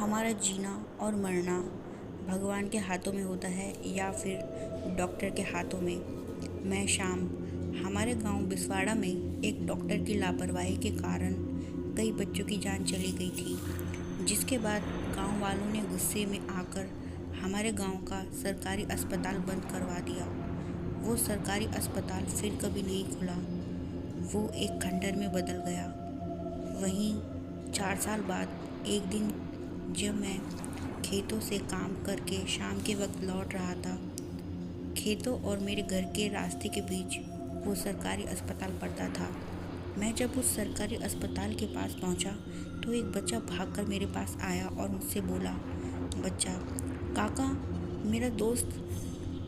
हमारा जीना और मरना भगवान के हाथों में होता है या फिर डॉक्टर के हाथों में। मैं शाम हमारे गांव बिसवाड़ा में एक डॉक्टर की लापरवाही के कारण कई बच्चों की जान चली गई थी, जिसके बाद गांव वालों ने गुस्से में आकर हमारे गांव का सरकारी अस्पताल बंद करवा दिया। वो सरकारी अस्पताल फिर कभी नहीं खुला, वो एक खंडर में बदल गया। वहीं 4 साल बाद एक दिन जब मैं खेतों से काम करके शाम के वक्त लौट रहा था, खेतों और मेरे घर के रास्ते के बीच वो सरकारी अस्पताल पड़ता था। मैं जब उस सरकारी अस्पताल के पास पहुंचा तो एक बच्चा भागकर मेरे पास आया और मुझसे बोला, बच्चा, काका, मेरा दोस्त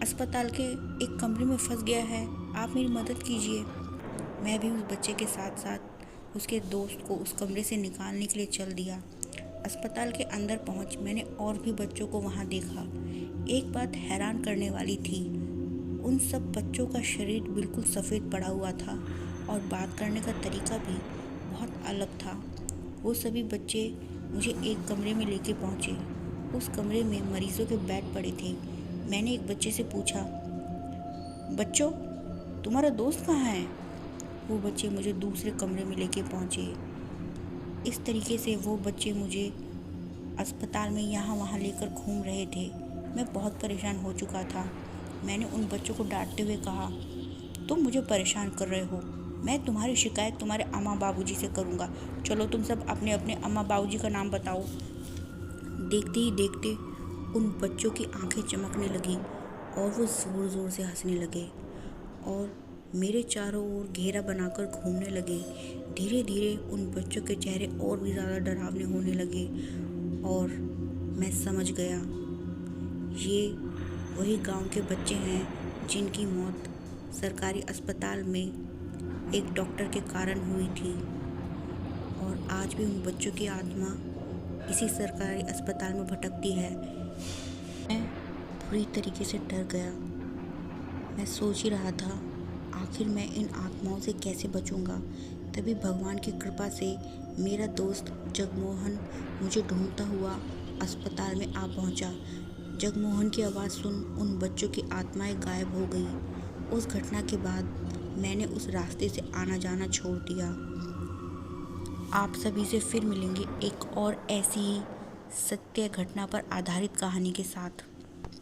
अस्पताल के एक कमरे में फंस गया है, आप मेरी मदद कीजिए। मैं भी उस बच्चे के साथ साथ उसके दोस्त को उस कमरे से निकालने के लिए चल दिया। अस्पताल के अंदर पहुंच मैंने और भी बच्चों को वहां देखा। एक बात हैरान करने वाली थी, उन सब बच्चों का शरीर बिल्कुल सफ़ेद पड़ा हुआ था और बात करने का तरीका भी बहुत अलग था। वो सभी बच्चे मुझे एक कमरे में लेके पहुंचे। उस कमरे में मरीजों के बेड पड़े थे। मैंने एक बच्चे से पूछा, बच्चों, तुम्हारा दोस्त कहाँ है? वो बच्चे मुझे दूसरे कमरे में लेके पहुंचे। इस तरीके से वो बच्चे मुझे अस्पताल में यहाँ वहाँ लेकर घूम रहे थे। मैं बहुत परेशान हो चुका था। मैंने उन बच्चों को डांटते हुए कहा, तुम मुझे परेशान कर रहे हो, मैं तुम्हारी शिकायत तुम्हारे अम्मा बाबूजी से करूँगा। चलो तुम सब अपने अपने अम्मा बाबूजी का नाम बताओ। देखते ही देखते उन बच्चों की आंखें चमकने लगी और वो ज़ोर ज़ोर से हंसने लगे और मेरे चारों ओर घेरा बनाकर घूमने लगे। धीरे धीरे उन बच्चों के चेहरे और भी ज़्यादा डरावने होने लगे और मैं समझ गया, ये वही गांव के बच्चे हैं जिनकी मौत सरकारी अस्पताल में एक डॉक्टर के कारण हुई थी। और आज भी उन बच्चों की आत्मा इसी सरकारी अस्पताल में भटकती है। मैं पूरी तरीके से डर गया। मैं सोच ही रहा था, आखिर मैं इन आत्माओं से कैसे बचूंगा। तभी भगवान की कृपा से मेरा दोस्त जगमोहन मुझे ढूंढता हुआ अस्पताल में आ पहुंचा। जगमोहन की आवाज़ सुन उन बच्चों की आत्माएं गायब हो गई। उस घटना के बाद मैंने उस रास्ते से आना जाना छोड़ दिया। आप सभी से फिर मिलेंगे एक और ऐसी ही सत्य घटना पर आधारित कहानी के साथ।